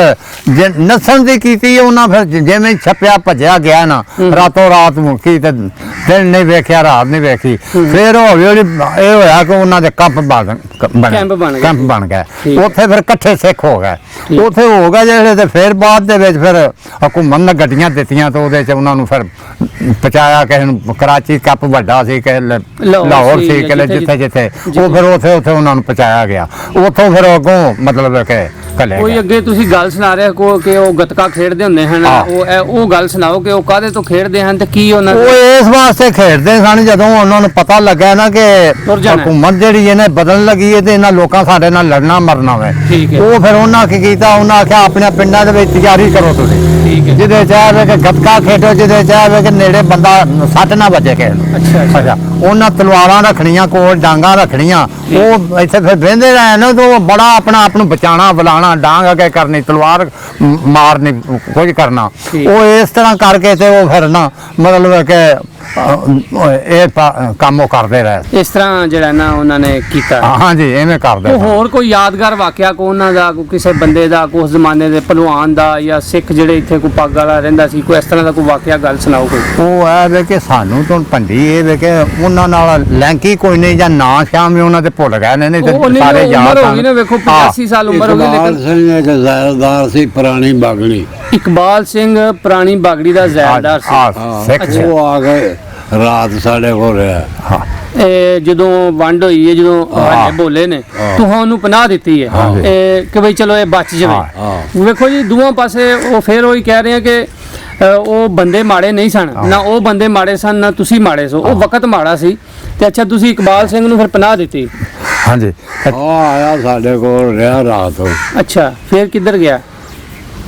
ਜੇ ਨਸਣ ਦੀ ਕੀਤੀ ਉਹਨਾਂ, ਫਿਰ ਜਿਵੇਂ ਛੱਪਿਆ ਭੱਜਿਆ ਗਿਆ ਨਾ, ਰਾਤੋਂ ਰਾਤ ਮੁੱਕੀ ਤੇ ਦਿਨ ਨਹੀਂ ਵੇਖਿਆ, ਰਾਤ ਨਹੀਂ ਵੇਖੀ। ਫਿਰ ਹੌਲੀ ਹੌਲੀ ਇਹ ਹੋਇਆ ਕਿ ਉਹਨਾਂ ਦੇ ਕੈਂਪ ਬਣ ਗਏ। ਉੱਥੇ ਫਿਰ ਇਕੱਠੇ ਸਿੱਖ ਹੋ ਗਏ, ਉੱਥੇ ਹੋ ਗਏ ਜਿਹੜੇ, ਤੇ ਫਿਰ ਬਾਅਦ ਦੇ ਵਿੱਚ ਫਿਰ ਹਕੂਮਤ ਨੇ ਗੱਡੀਆਂ ਦਿੱਤੀਆਂ, ਤੇ ਉਹਦੇ ਚ ਉਹਨਾਂ ਨੂੰ ਫਿਰ ਪਹੁੰਚਾਇਆ। ਕਿਸੇ ਨੂੰ ਕਰਾਚੀ ਕੱਪ ਵੱਡਾ ਸੀ, ਕਿਸੇ ਲਾਹੌਰ ਸੀ, ਕਿਸੇ ਜਿੱਥੇ ਜਿੱਥੇ, ਉਹ ਫਿਰ ਉੱਥੇ ਉਹਨਾਂ ਨੂੰ ਪਹੁੰਚਾਇਆ ਗਿਆ। ਉੱਥੋਂ ਫਿਰ ਮਤਲਬ ਕਿ ਕੋਈ ਅੱਗੇ ਤੁਸੀਂ ਗੱਲ ਸੁਣਾ ਰਹੇ ਕੋ ਕਿ ਉਹ ਗੱਤਕਾ ਖੇਡਦੇ ਹੁੰਦੇ ਹਨ, ਉਹ ਗੱਲ ਸੁਣਾਓ ਕਿ ਉਹ ਕਾਹਦੇ ਤੋਂ ਖੇਡਦੇ ਹਨ ਤੇ ਕੀ ਉਹਨਾਂ ਉਹ ਇਸ ਵਾਸਤੇ ਖੇਡਦੇ ਸਨ, ਜਦੋਂ ਉਹਨਾਂ ਨੂੰ ਪਤਾ ਲੱਗਾ ਨਾ ਕਿ ਹਕੂਮਤ ਜਿਹੜੀ ਇਹਨੇ ਬਦਲਣ ਲੱਗੀ ਹੈ ਤੇ ਇਹਨਾਂ ਲੋਕਾਂ ਸਾਡੇ ਨਾਲ ਲੜਨਾ ਮਰਨਾ ਵੇ, ਉਹ ਫਿਰ ਉਹਨਾਂ ਕੀ ਕੀਤਾ, ਉਹਨਾਂ ਆਖਿਆ ਆਪਣੇ ਪਿੰਡਾਂ ਦੇ ਵਿੱਚ ਤਿਆਰੀ ਕਰੋ ਤੁਸੀਂ, ਜਿਹਦੇ ਚਾਹੇ ਕਿ ਗੱਤਕਾ ਖੇਡੋ, ਜਿਹਦੇ ਚਾਹੇ ਕਿ ਨੇੜੇ ਬੰਦਾ ਸੱਟ ਨਾ ਵੱਜੇ ਕਿਸੇ ਨੂੰ। ਅੱਛਾ, ਉਹਨਾਂ ਤਲਵਾਰਾਂ ਰੱਖਣੀਆਂ ਕੋਲ, ਡਾਂਗਾ ਰੱਖਣੀਆਂ, ਉਹ ਇੱਥੇ ਫਿਰ ਬਹਿੰਦੇ ਰਹੇ ਨਾ, ਤੇ ਉਹ ਬੜਾ ਆਪਣਾ ਆਪ ਨੂੰ ਬਚਾਉਣਾ ਬੁਲਾਉਣਾ ਜਾਣਾ, ਡਾਂਗ ਅੱਗੇ ਕਰਨੀ, ਤਲਵਾਰ ਮਾਰਨੀ, ਕੁਝ ਕਰਨਾ। ਉਹ ਇਸ ਤਰ੍ਹਾਂ ਕਰਕੇ ਤੇ ਉਹ ਫਿਰ ਨਾ ਮਤਲਬ ਕਿ ਇਹ ਕੰਮ ਉਹ ਕਰਦੇ ਰਹੇ। ਇਸ ਤਰ੍ਹਾਂ ਜਿਹੜਾ ਨਾ ਉਹਨਾਂ ਨੇ ਕੀਤਾ। ਹਾਂਜੀ, ਐਵੇਂ ਕਰਦੇ। ਹੋਰ ਕੋਈ ਯਾਦਗਾਰ ਵਾਕਿਆ ਕੋ ਉਹਨਾਂ ਦਾ, ਕੋਈ ਕਿਸੇ ਬੰਦੇ ਦਾ, ਕੋਈ ਉਸ ਜ਼ਮਾਨੇ ਦੇ ਪਹਿਲਵਾਨ ਦਾ, ਜਾਂ ਸਿੱਖ ਜਿਹੜੇ ਇੱਥੇ ਕੋਈ ਪੱਗ ਵਾਲਾ ਰਹਿੰਦਾ ਸੀ, ਕੋਈ ਇਸ ਤਰ੍ਹਾਂ ਦਾ ਕੋਈ ਵਾਕਿਆ ਗੱਲ ਸੁਣਾਓ ਕੋਈ। ਉਹ ਹੈ ਵੇ ਕਿ ਸਾਨੂੰ ਤੋਂ ਭੰਡੀ ਇਹ ਵੇ ਕਿ ਉਹਨਾਂ ਨਾਲ ਲੈਂਕੀ ਕੋਈ ਨਹੀਂ, ਜਾਂ ਨਾਂ ਸ਼ਾਮ ਵੀ ਉਹਨਾਂ ਦੇ ਭੁੱਲ ਗਏ ਨੇ, ਨਹੀਂ ਤੇ ਸਾਰੇ ਯਾਦ ਹੋ ਗਈ ਨੇ। ਵੇਖੋ 85 ਸਾਲ ਉਮਰ ਹੋ ਗਈ, ਇਕਬਾਲ ਸਿੰਘ ਇੱਕ ਜ਼ਾਇਰਦਾਰ ਸੀ, ਪੁਰਾਣੀ ਬਾਗੜੀ। ਇਕਬਾਲ ਸਿੰਘ ਪੁਰਾਣੀ ਬਾਗੜੀ ਦਾ ਜ਼ਾਇਰਦਾਰ ਸੀ। ਉਹ ਆ ਗਏ ਰਾਤ ਸਾਡੇ ਕੋਲ ਰਿਹਾ। ਇਹ ਜਦੋਂ ਵੰਡ ਹੋਈ ਹੈ, ਜਦੋਂ ਹਲੇ ਬੋਲੇ ਨੇ ਤੁਹਾਨੂੰ ਪਨਾਹ ਦਿੱਤੀ ਹੈ ਕਿ ਬਈ ਚਲੋ ਇਹ ਬਚ ਜਾਵੇ। ਵੇਖੋ ਜੀ, ਦੋਵਾਂ ਪਾਸੇ ਉਹ ਫੇਰ ਉਹੀ ਕਹਿ ਰਹੇ ਆ ਕਿ ਉਹ ਬੰਦੇ ਮਾੜੇ ਨਹੀਂ ਸਨ, ਨਾ ਉਹ ਬੰਦੇ ਮਾੜੇ ਸਨ, ਨਾ ਤੁਸੀਂ ਮਾੜੇ ਸੋ। ਉਹ ਵਕਤ ਮਾੜਾ ਸੀ ਤੇ ਅੱਛਾ ਤੁਸੀਂ ਇਕਬਾਲ ਸਿੰਘ ਨੂੰ ਫਿਰ ਪਨਾਹ ਦਿੱਤੀ। ਹਾਂਜੀ, ਆਇਆ ਸਾਡੇ ਕੋਲ ਰਿਹਾ ਰਾਤ। ਅੱਛਾ, ਫਿਰ ਕਿੱਧਰ ਗਿਆ?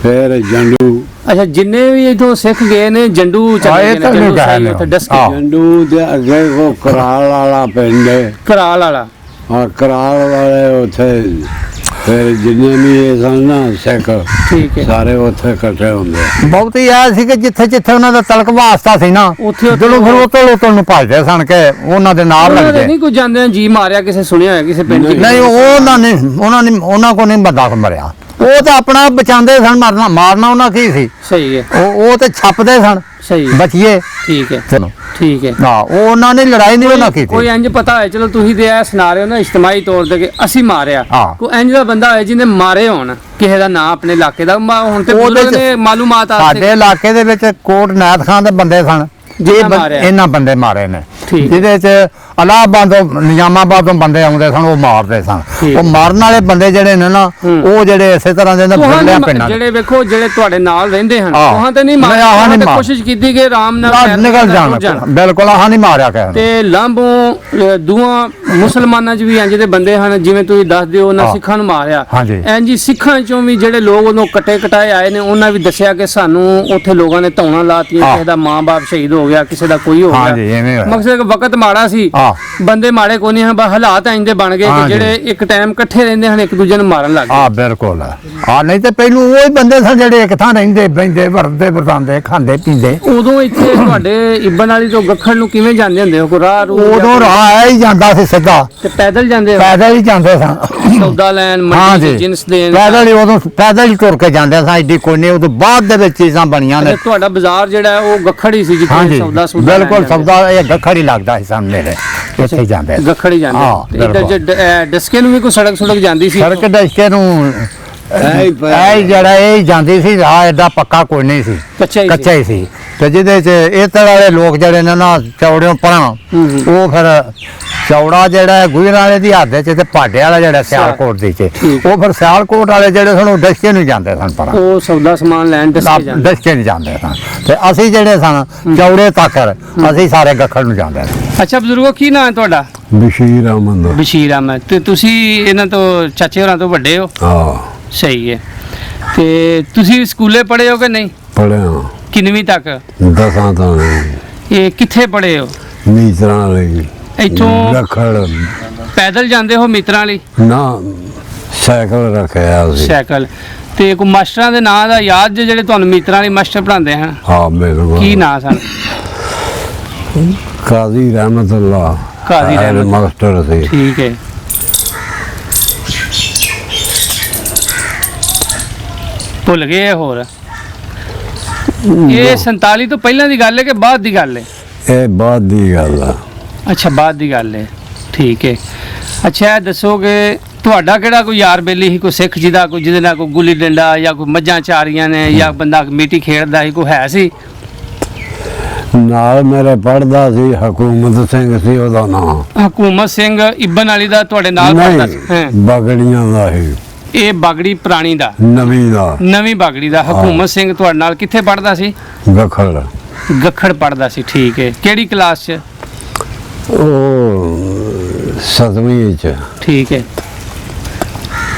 ਫਿਰ ਜੰਡੂ। ਅੱਛਾ, ਜਿੰਨੇ ਵੀ ਇਥੋਂ ਸਿੱਖ ਗਏ ਨੇ ਜੰਡੂ ਚਲੇ ਗਏ ਨੇ, ਜੰਡੂ ਸਾਈ ਉੱਥੇ ਡਸਕੇ। ਜੰਡੂ ਦੇ ਅੱਗੇ ਕੋ ਕਰਾਲ ਵਾਲਾ ਪਿੰਡ ਹੈ। ਕਰਾਲ ਵਾਲਾ? ਹਾਂ, ਕਰਾਲ ਵਾਲੇ ਉੱਥੇ ਫਿਰ ਜਿੰਨੇ ਵੀ ਇਹ ਸਨ ਨਾ ਸਿੱਖ, ਠੀਕ ਹੈ, ਸਾਰੇ ਉੱਥੇ ਇਕੱਠੇ ਹੁੰਦੇ। ਬਹੁਤ ਹੀ ਆ ਸੀ ਕਿ ਜਿੱਥੇ ਜਿੱਥੇ ਉਹਨਾਂ ਦਾ ਤਲਕ ਵਾਸਤਾ ਸੀ ਨਾ, ਜਦੋਂ ਫਿਰ ਉਤੋਂ ਨੂੰ ਭੱਜਦੇ ਸਨ ਕਿ ਉਹਨਾਂ ਦੇ ਨਾਲ ਲੱਗਦੇ। ਨਹੀਂ ਕੋਈ ਜਾਂਦੇ ਜੀ ਮਾਰਿਆ ਕਿਸੇ, ਸੁਣਿਆ ਹੋਇਆ ਕਿਸੇ ਪਿੰਡ ਚ? ਨਹੀਂ, ਉਹਨਾਂ ਕੋ ਨਹੀਂ ਬੰਦਾ ਮਰਿਆ। ਉਹ ਤਾਂ ਆਪਣਾ ਬਚਾਉਂਦੇ ਸਨ, ਮਾਰਨਾ ਉਹਨਾਂ ਕੀ ਸੀ। ਸਹੀ ਹੈ। ਉਹ ਤੇ ਛੱਪਦੇ ਸਨ, ਸਹੀ ਬਚੀਏ। ਠੀਕ ਹੈ, ਚਲੋ ਠੀਕ ਹੈ। ਨਾ ਉਹਨਾਂ ਨੇ ਲੜਾਈ ਨਹੀਂ ਉਹਨਾਂ ਕੀਤੀ। ਕੋਈ ਇੰਜ ਪਤਾ ਹੈ, ਚਲੋ ਤੁਸੀਂ ਤੇ ਇਹ ਸੁਣਾ ਰਹੇ ਹੋ ਨਾ ਇਜਤਮਾਈ ਤੌਰ ਤੇ ਕਿ ਅਸੀਂ ਮਾਰਿਆ, ਕੋਈ ਇੰਜ ਦਾ ਬੰਦਾ ਹੋਏ ਜਿਹਨੇ ਮਾਰੇ ਹੋਣ ਕਿਸੇ ਦਾ ਨਾਂ ਆਪਣੇ ਇਲਾਕੇ ਦਾ? ਹੁਣ ਤੇ ਬਜ਼ੁਰਗ ਨੇ ਮਾਲੂਮਾਤ ਆ। ਸਾਡੇ ਇਲਾਕੇ ਦੇ ਵਿੱਚ ਕੋਟ ਨਾਇਤ ਖਾਨ ਦੇ ਬੰਦੇ ਸਨ, ਇਹਨਾਂ ਬੰਦੇ ਮਾਰੇ ਨੇ, ਜਿਹਦੇ ਚ ਇਲਾਹਾਬਾਦ ਤੋਂ, ਨਿਜ਼ਾਮਾਬਾਦ ਤੋਂ ਬੰਦੇ ਆਉਂਦੇ ਸਨ, ਉਹ ਮਾਰਦੇ ਸਨ। ਉਹ ਮਾਰਨ ਵਾਲੇ ਬੰਦੇ ਜਿਹੜੇ ਨੇ ਨਾ, ਉਹ ਜਿਹੜੇ ਇਸੇ ਤਰ੍ਹਾਂ ਦੇ ਪਿੰਡਾਂ ਜਿਹੜੇ ਵੇਖੋ ਜਿਹੜੇ ਤੁਹਾਡੇ ਨਾਲ ਰਹਿੰਦੇ ਹਨ, ਉਹਨਾਂ ਤੇ ਨਹੀਂ ਮਾਰਿਆ, ਕੋਸ਼ਿਸ਼ ਕੀਤੀ ਕਿ ਆਰਾਮ ਨਾਲ ਨਿਕਲ ਜਾਣ। ਬਿਲਕੁਲ ਆਹ ਨਹੀਂ ਮਾਰਿਆ ਕਿਸੇ ਤੇ ਲਾਂਭੋਂ ਦੂਆਂ ਮੁਸਲਮਾਨਾਂ 'ਚ ਵੀ ਇੰਜ ਦੇ ਬੰਦੇ ਹਨ, ਜਿਵੇਂ ਤੁਸੀਂ ਦੱਸ ਦਿਓ ਉਹਨਾਂ ਸਿੱਖਾਂ ਨੂੰ ਮਾਰਿਆ। ਇੰਜ ਹੀ ਸਿੱਖਾਂ 'ਚੋਂ ਵੀ ਜਿਹੜੇ ਲੋਕ ਉਹਨੂੰ ਕੱਟੇ ਕਟਾਏ ਆਏ ਨੇ, ਉਹਨਾਂ ਵੀ ਦੱਸਿਆ ਕਿ ਸਾਨੂੰ ਉੱਥੇ ਲੋਕਾਂ ਨੇ ਧੌਣਾ ਲਾਤੀਆਂ, ਕਿਸੇ ਦਾ ਮਾਂ-ਬਾਪ ਸ਼ਹੀਦ ਹੋ ਗਿਆ, ਕਿਸੇ ਦਾ ਕੋਈ ਹੋ ਗਿਆ। ਮਕਸਦ ਵਕਤ ਮਾੜਾ ਸੀ, ਬੰਦੇ ਮਾੜੇ ਕੋਈ ਨਹੀਂ ਹਨ, ਹਾਲਾਤ ਇੰਜ ਦੇ ਬਣ ਗਏ ਕਿ ਜਿਹੜੇ ਇੱਕ ਟਾਈਮ ਇਕੱਠੇ ਰਹਿੰਦੇ ਹਨ, ਇੱਕ ਦੂਜੇ ਨੂੰ ਮਾਰਨ ਲੱਗ ਗਏ। ਬਿਲਕੁਲ। ਨਹੀਂ ਤੇ ਪਹਿਲੂ ਉਹ ਹੀ ਬੰਦੇ ਸਨ ਜਿਹੜੇ ਇੱਕ ਥਾਂ ਰਹਿੰਦੇ, ਬਹਿੰਦੇ, ਵਰਤਦੇ, ਵਰਤਾਂਦੇ, ਖਾਂਦੇ ਪੀਂਦੇ। ਉਦੋਂ ਇੱਥੇ ਤੁਹਾਡੇ ਇਬਨ ਵਾਲੀ ਤੋਂ ਗੱਖੜ ਨੂੰ ਕਿਵੇਂ ਜਾਂਦੇ ਹੁੰਦੇ ਹੋ? ਕੋਈ ਰਾਹ? ਉਦੋਂ ਰਾਹ ਹੀ ਜਾਂਦਾ ਸੀ ਸਿੱਧਾ। ਤੇ ਪੈਦਲ ਜਾਂਦੇ? ਪੈਦਲ ਹੀ ਜਾਂਦੇ ਸਨ, ਸੌਦਾ ਲੈਣ, ਮੰਡੀ ਜਿੰਸ ਦੇਣ। ਪੈਦਲ ਹੀ, ਉਦੋਂ ਪੈਦਲ ਹੀ ਤੁਰ ਕੇ ਜਾਂਦੇ ਸਾਂ। ਐਡੀ ਕੋਈ ਨਹੀਂ, ਉਦੋਂ ਬਾਅਦ ਦੇ ਵਿੱਚ ਚੀਜ਼ਾਂ ਬਣੀਆਂ ਨੇ। ਤੁਹਾਡਾ ਬਾਜ਼ਾਰ ਜਿਹੜਾ ਉਹ ਗੱਖੜ ਹੀ ਸੀ ਜਿੱਥੇ ਸੌਦਾ ਸੁਦਾ? ਬਿਲਕੁਲ, ਸੌਦਾ ਇਹ ਗੱਖੜ ਹੀ ਲੱਗਦਾ ਸੀ ਸਾਹਮਣੇ ਦੇ, ਇੱਥੇ ਜਾਂਦੇ ਗੱਖੜ ਹੀ ਜਾਂਦੇ। ਇੱਧਰ ਡਸਕੇ ਨੂੰ ਵੀ ਕੋਈ ਸੜਕ ਜਾਂਦੀ ਸੀ? ਸੜਕ ਡਸਕੇ ਨੂੰ ਜਿਹੜਾ ਇਹ ਜਾਂਦੀ ਸੀ, ਰਾਹ ਐਡਾ ਪੱਕਾ ਕੋਈ ਨਹੀਂ ਸੀ, ਕੱਚਾ ਹੀ ਸੀ। ਤੇ ਜਿਹਦੇ ਚ ਇੱਧਰ ਵਾਲੇ ਲੋਕ ਜਿਹੜੇ ਨੇ ਨਾ, ਚੌੜਿਓਂ ਪਰਾਂ, ਉਹ ਫਿਰ ਚੌੜਾ ਜਿਹੜਾ ਗੁਜਰਾਂ ਵਾਲੇ ਦੀ ਹੱਦ ਚ, ਤੇ ਭਾਡੇ ਵਾਲਾ ਜਿਹੜਾ ਸਿਆਲਕੋਟ ਦੀ ਚ, ਉਹ ਫਿਰ ਸਿਆਲਕੋਟ ਵਾਲੇ ਜਿਹੜੇ ਸਨ ਉਹ ਡਸਕੇ ਨੂੰ ਜਾਂਦੇ ਸਨ ਪਰਾਂ, ਉਹ ਸੌਦਾ ਸਮਾਨ ਲੈਣ ਡਸਕੇ ਨੂੰ ਜਾਂਦੇ ਸਨ। ਤੇ ਅਸੀਂ ਜਿਹੜੇ ਸਨ ਚੌੜੇ ਤੱਕ, ਅਸੀਂ ਸਾਰੇ ਗੱਖੜ ਨੂੰ ਜਾਂਦੇ ਸਨ। ਅੱਛਾ ਬਜ਼ੁਰਗੋ, ਕੀ ਨਾਂ ਹੈ ਤੁਹਾਡਾ? ਬਸ਼ੀਰ ਅਹਿਮਦ। ਬਸ਼ੀਰ ਅਹਿਮਦ। ਤੇ ਤੁਸੀਂ ਇਹਨਾਂ ਤੋਂ, ਚਾਚੇ ਹੋਰਾਂ ਤੋਂ ਵੱਡੇ ਹੋ? ਹਾਂ। ਸਹੀ ਹੈ। ਤੇ ਤੁਸੀਂ ਸਕੂਲੇ ਪੜ੍ਹੇ ਹੋ ਕਿ ਨਹੀਂ? ਪੜ੍ਹਿਆ। ਕਿੰਨਵੀਂ ਤੱਕ? 10 ਤਾਂ। ਇਹ ਕਿੱਥੇ ਪੜ੍ਹੇ ਹੋ? ਮੀਤਰਾਂ ਲਈ। ਇੱਥੋਂ ਗੱਖੜ ਪੈਦਲ ਜਾਂਦੇ ਹੋ ਮੀਤਰਾਂ ਲਈ? ਨਾ, ਸਾਈਕਲ ਰੱਖਿਆ ਸੀ। ਸਾਈਕਲ। ਤੇ ਕੋਈ ਮਾਸਟਰਾਂ ਦੇ ਨਾਂ ਦਾ ਯਾਦ ਜਿਹੜੇ ਤੁਹਾਨੂੰ ਮੀਤਰਾਂ ਵਾਲੀ ਮਾਸਟਰ ਪੜ੍ਹਾਉਂਦੇ ਹਨ? ਹਾਂ, ਬਿਲਕੁਲ। ਕੀ ਨਾਂ ਸਨ? ਕਾਜ਼ੀ ਰਹਿਮਤੁल्लाह। ਕਾਜ਼ੀ ਰਹਿਮਤ ਮਾਸਟਰ ਸੀ। ਠੀਕ ਹੈ। ਭੁੱਲ ਗਏ ਹੋਰ? ਇਹ 47 ਤੋਂ ਪਹਿਲਾਂ ਦੀ ਗੱਲ ਹੈ ਕਿ ਬਾਅਦ ਦੀ ਗੱਲ ਹੈ? ਇਹ ਬਾਅਦ ਦੀ ਗੱਲ ਆ। ਅੱਛਾ, ਬਾਅਦ ਦੀ ਗੱਲ ਹੈ। ਠੀਕ ਹੈ। ਅੱਛਾ, ਇਹ ਦੱਸੋਗੇ ਤੁਹਾਡਾ ਕਿਹੜਾ ਕੋਈ ਯਾਰ ਬੇਲੀ ਸੀ, ਕੋਈ ਸਿੱਖ ਜਿਹਦਾ, ਕੋਈ ਜਿਹਦੇ ਨਾਲ ਕੋਈ ਗੁੱਲੀ ਡੰਡਾ ਜਾਂ ਕੋਈ ਮੱਝਾਂ ਚਾਰੀਆਂ ਨੇ, ਜਾਂ ਬੰਦਾ ਮੀਟੀ ਖੇਡਦਾ ਸੀ, ਕੋਈ ਹੈ ਸੀ? ਨਾਲ ਮੇਰੇ ਪੜਦਾ ਸੀ, ਹਕੂਮਤ ਸਿੰਘ ਸੀ ਉਹਦਾ ਨਾਮ। ਹਕੂਮਤ ਸਿੰਘ ਇਬਨ ਵਾਲੀ ਦਾ ਤੁਹਾਡੇ ਨਾਲ ਪੜਦਾ ਸੀ? ਬਾਗੜੀਆਂ ਦਾ ਸੀ। ਇਹ ਬਾਗੜੀ ਪੁਰਾਣੀ ਦਾ? ਨਵੀਂ ਦਾ। ਨਵੀਂ ਬਾਗੜੀ ਦਾ। ਹਕੂਮਤ ਸਿੰਘ ਤੁਹਾਡੇ ਨਾਲ ਕਿੱਥੇ ਪੜਦਾ ਸੀ? ਗੱਖੜ। ਗੱਖੜ ਪੜਦਾ ਸੀ। ਠੀਕ ਹੈ। ਕਿਹੜੀ ਕਲਾਸ 'ਚ? ਉਹ 7ਵੀਂ 'ਚ। ਠੀਕ ਹੈ।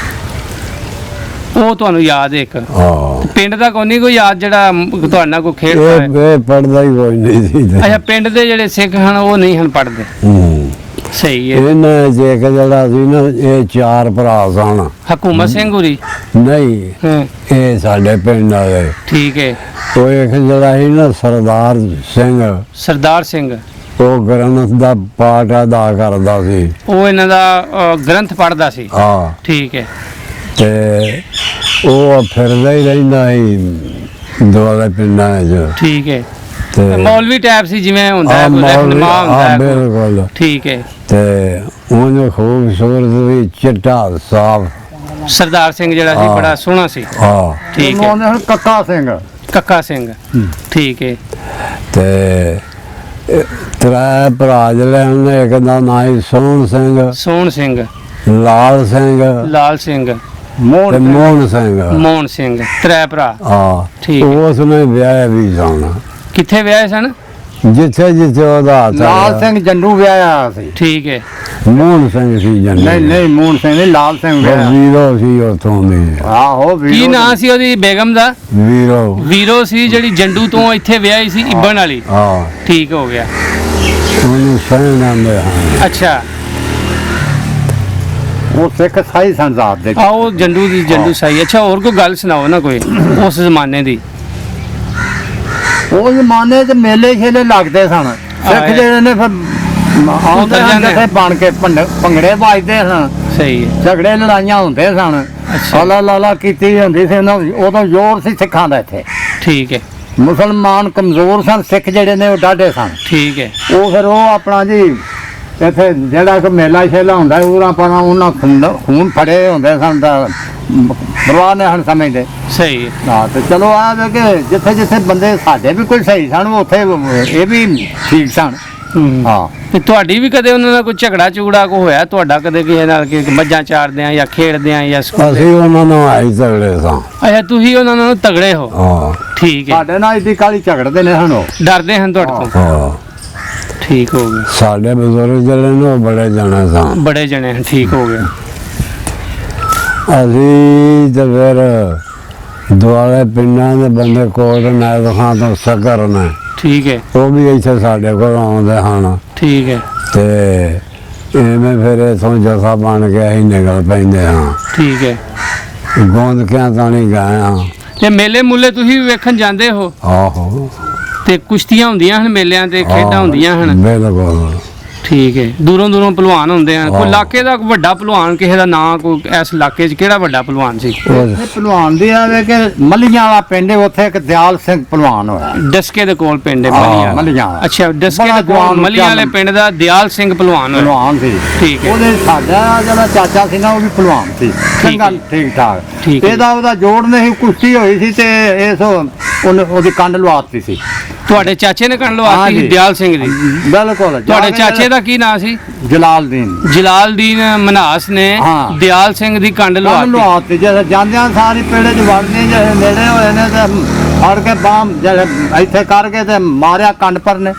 ਉਹ ਤੁਹਾਨੂੰ ਯਾਦ ਹੈ ਇੱਕ? ਹਾਂ। ਪਿੰਡ ਦਾ ਕੋਈ ਯਾਦ ਜਿਹੜਾ ਤੁਹਾਡੇ ਨਾਲ ਕੋਈ ਖੇਡਦਾ ਹੈ? ਇਹ ਪੜਦਾ ਹੀ ਕੋਈ ਨਹੀਂ ਸੀ। ਅੱਛਾ, ਪਿੰਡ ਦੇ ਜਿਹੜੇ ਸਿੱਖ ਹਨ ਉਹ ਨਹੀਂ ਹਨ ਪੜਦੇ? ਸਹੀ ਹੈ। ਇਹਨਾਂ ਜੇ ਜਿਹੜਾ ਸੀ ਨਾ, ਇਹ 4 ਭਰਾ ਸਨ। ਹਕੂਮਤ ਸਿੰਘ ਹੋਰੀ? ਨਹੀਂ ਇਹ ਸਾਡੇ ਪਿੰਡ ਵਾਲੇ। ਠੀਕ ਹੈ। ਉਹ ਇੱਕ ਜਿਹੜਾ ਸੀ ਨਾ ਸਰਦਾਰ ਸਿੰਘ ਉਹ ਗ੍ਰੰਥ ਦਾ ਪਾਠ ਅਦਾ ਕਰਦਾ ਸੀ। ਉਹ ਇਹਨਾਂ ਦਾ ਗ੍ਰੰਥ ਪੜ੍ਹਦਾ ਸੀ। ਹਾਂ ਠੀਕ ਹੈ। ਤੇ ਉਹ ਫਿਰਦਾ ਹੀ ਰਹਿੰਦਾ ਸੀ ਦੁਆਲੇ ਪਿੰਡਾਂ 'ਚ। ਠੀਕ ਹੈ। ਤੇ ਮੌਲਵੀ ਟਾਈਪ ਸੀ ਜਿਵੇਂ ਹੁੰਦਾ ਹੈ, ਕੋਈ ਰਹਿਨੁਮਾ ਹੁੰਦਾ ਹੈ। ਬਿਲਕੁਲ। ਠੀਕ ਹੈ। ਤੇ ਉਹਨੂੰ ਖੂਬਸੂਰਤ ਵੀ ਚਿੱਟਾ ਸਾਫ ਸਰਦਾਰ ਸਿੰਘ ਜਿਹੜਾ ਸੀ ਬੜਾ ਸੋਹਣਾ ਸੀ। ਹਾਂ ਠੀਕ ਹੈ। ਹੁਣ ਕੱਕਾ ਸਿੰਘ ਠੀਕ ਹੈ। ਤੇ ਤਰੇ ਭਰਾ ਜਿਹੜੇ ਉਹਨੇ ਇੱਕ ਦਾ ਨਾਂ ਸੀ ਸੋਹਣ ਸਿੰਘ, ਲਾਲ ਸਿੰਘ ਮੋਹਨ ਸਿੰਘ, ਤਰੇ ਭਰਾ। ਹਾਂ ਠੀਕ। ਉਸ ਨੇ ਵਿਆਹ ਵੀ ਜਾਣਾ। ਕਿੱਥੇ ਵਿਆਹੇ ਸਨ? ਜਿੱਥੇ ਉਹਦਾ ਲਾਲ ਸਿੰਘ ਜੰਡੂ ਵਿਆਹਿਆ ਸੀ। ਠੀਕ ਹੈ। ਮੋਹਨ ਸਿੰਘ ਸੀ ਜੰਡੂ। ਨਹੀਂ ਮੋਹਨ ਸਿੰਘ ਨਹੀਂ, ਲਾਲ ਸਿੰਘ ਵੀਰੋ ਸੀ ਉਥੋਂ ਦੀ। ਆਹੋ ਕੀ ਨਾਂ ਸੀ ਉਹਦੀ ਬੇਗਮ ਦਾ? ਵੀਰੋ ਸੀ, ਜਿਹੜੀ ਜੰਡੂ ਤੋਂ ਇੱਥੇ ਵਿਆਹੀ ਸੀ, ਇਬਨ ਵਾਲੀ। ਹਾਂ ਠੀਕ ਹੋ ਗਿਆ। ਉਹਨੂੰ ਸਹਿਣ ਆਂਦੇ ਹਨ। ਅੱਛਾ। ਉਹ ਸਿੱਖ ਸਾਈ ਸੰਜ਼ਾਤ ਦੇ। ਆਓ ਜੰਡੂ ਸਾਈ। ਅੱਛਾ, ਹੋਰ ਕੋਈ ਗੱਲ ਸੁਣਾਓ ਨਾ ਕੋਈ ਉਸ ਜ਼ਮਾਨੇ ਦੀ। ਉਹ ਜ਼ਮਾਨੇ 'ਚ ਮੇਲੇ ਛੇਲੇ ਲੱਗਦੇ ਸਨ। ਸਿੱਖ ਜਿਹੜੇ ਨੇ ਫਿਰ ਆਉਂਦੇ ਜਿੱਥੇ ਬਣ ਕੇ ਭੰਗੜੇ ਵੱਜਦੇ ਸਨ। ਸਹੀ ਹੈ। ਝਗੜੇ ਲੜਾਈਆਂ ਹੁੰਦੇ ਸਨ। ਲਾਲਾ ਕੀਤੀ ਹੁੰਦੀ ਸੀ। ਉਦੋਂ ਜ਼ੋਰ ਸੀ ਸਿੱਖਾਂ ਦਾ ਇੱਥੇ। ਠੀਕ ਹੈ। ਮੁਸਲਮਾਨ ਕਮਜ਼ੋਰ ਸਨ, ਸਿੱਖ ਜਿਹੜੇ ਨੇ ਉਹ ਡਾਢੇ ਸਨ। ਠੀਕ ਹੈ। ਉਹ ਫਿਰ ਉਹ ਆਪਣਾ ਜੀ ਇੱਥੇ ਜਿਹੜਾ ਕੋਈ ਮੇਲਾ ਛੇਲਾ ਹੁੰਦਾ ਉਹਨਾਂ ਖੂਨ ਫੜੇ ਹੁੰਦੇ ਸਨ ਤਾਂ ਪਰਵਾਹ ਨਹੀਂ ਹਨ ਸਮਝਦੇ। ਸਹੀ ਹੈ। ਹਾਂ ਤੇ ਚਲੋ ਆ ਵੇ ਕਿ ਜਿੱਥੇ ਜਿੱਥੇ ਬੰਦੇ ਸਾਡੇ ਵੀ ਕੋਈ ਸਹੀ ਸਨ ਉੱਥੇ ਇਹ ਵੀ ਠੀਕ ਸਨ। ਹਾਂ। ਤੇ ਤੁਹਾਡੀ ਵੀ ਕਦੇ ਉਹਨਾਂ ਨਾਲ ਕੋਈ ਝਗੜਾ ਕੋ ਹੋਇਆ ਤੁਹਾਡਾ ਕਦੇ ਕਿਸੇ ਨਾਲ ਕਿ ਮੱਝਾਂ ਚਾਰਦੇ ਆ ਜਾਂ ਖੇਡਦੇ ਆ ਜਾਂ ਅਸੀਂ ਉਹਨਾਂ ਨਾਲ ਆਈ ਤਗੜੇ ਸਾਂ। ਅੱਛਾ, ਤੁਸੀਂ ਉਹਨਾਂ ਨਾਲ ਤਗੜੇ ਹੋ। ਹਾਂ ਠੀਕ ਹੈ। ਸਾਡੇ ਨਾਲ ਇੱਡੀ ਕਾਲੀ ਝਗੜਦੇ ਨੇ ਹਨ, ਉਹ ਡਰਦੇ ਹਨ ਤੁਹਾਡੇ ਤੋਂ। ਹਾਂ ਠੀਕ ਹੋ ਗਿਆ। ਸਾਡੇ ਬਜ਼ੁਰਗ ਜਿਹੜੇ ਨੇ ਉਹ ਬੜੇ ਜਣੇ ਹਨ। ਠੀਕ ਹੋ ਗਿਆ। ਅਸੀਂ ਤੇ ਫਿਰ ਦੁਆਲੇ ਪਿੰਡਾਂ ਦੇ ਬੰਦੇ ਕੋਟ ਨਾਇਬ ਖਾਨ ਤੋਂ ਸਗਰ ਨੇ। ਠੀਕ ਹੈ। ਉਹ ਵੀ ਇੱਥੇ ਸਾਡੇ ਕੋਲ ਆਉਂਦੇ ਹਨ। ਠੀਕ ਹੈ। ਤੇ ਐਵੇਂ ਫਿਰ ਇਥੋਂ ਜਥਾ ਬਣ ਕੇ ਅਸੀਂ ਨਿਕਲ ਪੈਂਦੇ ਹਾਂ। ਠੀਕ ਹੈ। ਗੋਂਦ ਕਿਆਂ ਤਾਂ ਨਹੀਂ ਗਏ ਹਾਂ। ਤੇ ਮੇਲੇ ਮੁੱਲੇ ਤੁਸੀਂ ਵੀ ਵੇਖਣ ਜਾਂਦੇ ਹੋ? ਆਹੋ। ਤੇ ਕੁਸ਼ਤੀਆਂ ਹੁੰਦੀਆਂ ਹਨ ਮੇਲਿਆਂ ਤੇ, ਖੇਡਾਂ ਹੁੰਦੀਆਂ ਹਨ। ਬਿਲਕੁਲ। ਠੀਕ ਹੈ। ਦੂਰੋਂ ਪਹਿਲਵਾਨ ਹੁੰਦੇ ਹਨ। ਕੋਈ ਇਲਾਕੇ ਦਾ ਵੱਡਾ ਪਹਿਲਵਾਨ ਕਿਸੇ ਦਾ ਨਾਂ ਕੋਈ ਇਸ ਇਲਾਕੇ 'ਚ ਕਿਹੜਾ ਵੱਡਾ ਪਹਿਲਵਾਨ ਸੀ? ਪਹਿਲਵਾਨ ਦੇ ਆਵੇ ਕਿ ਮੱਲੀਆਂ ਵਾਲਾ ਪਿੰਡ ਉੱਥੇ ਇੱਕ ਦਿਆਲ ਸਿੰਘ ਪਹਿਲਵਾਨ ਹੋਇਆ। ਡਸਕੇ ਦੇ ਕੋਲ ਪਿੰਡ ਹੈ ਮੱਲੀਆਂ। ਅੱਛਾ, ਡਸਕੇ ਦੇ ਕੋਲ ਮੱਲੀਆਂ ਵਾਲੇ ਪਿੰਡ ਦਾ ਦਿਆਲ ਸਿੰਘ ਪਹਿਲਵਾਨ ਸੀ। ਠੀਕ ਹੈ। ਉਹਦੇ ਸਾਡਾ ਜਿਹੜਾ ਚਾਚਾ ਸੀ ਨਾ ਉਹ ਵੀ ਪਹਿਲਵਾਨ ਸੀ। ਚੰਗਾ ਠੀਕ ਠਾਕ। ਉਹਦਾ ਜੋੜ ਨਹੀਂ ਕੁਸ਼ਤੀ ਹੋਈ ਸੀ ਤੇ ਉਹਦੀ ਕੰਡ ਲਵਾਤੀ ਸੀ। ਤੁਹਾਡੇ ਚਾਚੇ ਨੇ ਕੰਡ ਲਵਾਤੀ ਸੀ ਦਿਆਲ ਸਿੰਘ ਦੀ? ਬਿਲਕੁਲ। ਤੁਹਾਡੇ ਚਾਚੇ ਦਾ ਕੀ ਨਾਂ ਸੀ? ਜਲਾਲਦੀਨ ਮਨਹਾਸ ਨੇ ਦਿਆਲ ਸਿੰਘ ਦੀ ਕੰਡ ਲਵਾਤੀ। ਜਦੋਂ ਜਾਂਦਿਆਂ ਸਾਰੀ ਪਿੰਡ 'ਚ ਵੜਦੇ ਜਿਹੜੇ ਨੇੜੇ ਹੋਏ ਨੇ ਤੇ ਫੜ ਕੇ ਬਾਮ ਇੱਥੇ ਕਰਕੇ ਤੇ ਮਾਰਿਆ ਕੰਡ ਪਰ ਨੇ।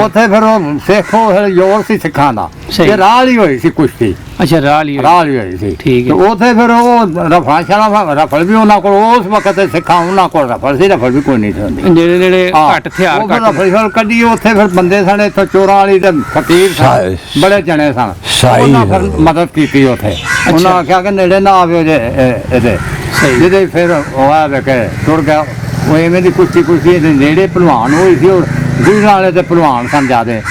ਉੱਥੇ ਫਿਰ ਉਹ ਸਿੱਖੋ ਜ਼ੋਰ ਸੀ ਸਿੱਖਾਂ ਦਾ। ਇਹ ਰਾਹ ਹੀ ਹੋਈ ਸੀ ਕੁਸ਼ਤੀ। ਅੱਛਾ, ਰਾਹ ਹੀ ਹੋਈ ਸੀ। ਠੀਕ ਹੈ। ਉੱਥੇ ਫਿਰ ਉਹ ਰਫਲ ਵੀ ਉਹਨਾਂ ਕੋਲ ਉਸ ਵਕਤ ਸਿੱਖਾਂ ਉਹਨਾਂ ਕੋਲ ਰਫਲ ਵੀ ਕੋਈ ਨਹੀਂ ਸੀ। ਜਿਹੜੇ ਘੱਟ ਹਥਿਆਰ ਰਫਲ ਕੱਢੀ ਉੱਥੇ ਫਿਰ ਬੰਦੇ ਸਨ ਇੱਥੋਂ ਚੋਰਾਂ ਵਾਲੀ ਤੇ ਫਕੀਰ ਸਨ, ਬੜੇ ਜਣੇ ਸਨ। ਉਹਨਾਂ ਫਿਰ ਮਦਦ ਕੀਤੀ ਉੱਥੇ। ਉਹਨਾਂ ਆਖਿਆ ਕਿ ਨੇੜੇ ਨਾ ਆਵੇ ਇਹਦੇ। ਜਿਹਦੇ ਫਿਰ ਉਹ ਆ ਕੇ ਤੁਰ ਗਿਆ। ਉਹ ਐਵੇਂ ਦੀ ਕੁਸ਼ਤੀ ਦੇ ਨੇੜੇ ਪਹਿਲਵਾਨ ਹੋਈ ਸੀ। ਗੁਜਰਾਂ ਵਾਲੇ ਤੇ ਪਹਿਲਵਾਨ ਸਨ ਜ਼ਿਆਦੇ।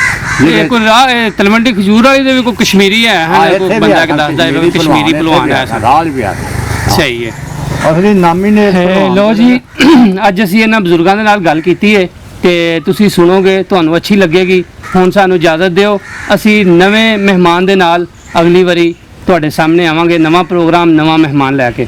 ਕੋਈ ਰਾਹ ਤਲਵੰਡੀ ਖਜੂਰ ਵਾਲੀ ਦੇ ਵੀ ਕੋਈ ਕਸ਼ਮੀਰੀ ਹੈ ਬੰਦਾ ਕਿ ਦੱਸਦਾ ਹੈ ਕਸ਼ਮੀਰੀ ਪਹਿਲਵਾਨ ਹੈ। ਸਹੀ ਹੈ। ਅਸਲੀ ਨਾਮੀ ਨੇ। ਲੋ ਜੀ, ਅੱਜ ਅਸੀਂ ਇਹਨਾਂ ਬਜ਼ੁਰਗਾਂ ਦੇ ਨਾਲ ਗੱਲ ਕੀਤੀ ਹੈ ਤੇ ਤੁਸੀਂ ਸੁਣੋਗੇ, ਤੁਹਾਨੂੰ ਅੱਛੀ ਲੱਗੇਗੀ। ਹੁਣ ਸਾਨੂੰ ਇਜਾਜ਼ਤ ਦਿਓ, ਅਸੀਂ ਨਵੇਂ ਮਹਿਮਾਨ ਦੇ ਨਾਲ ਅਗਲੀ ਵਾਰੀ ਤੁਹਾਡੇ ਸਾਹਮਣੇ ਆਵਾਂਗੇ। ਨਵਾਂ ਪ੍ਰੋਗਰਾਮ, ਨਵਾਂ ਮਹਿਮਾਨ ਲੈ ਕੇ।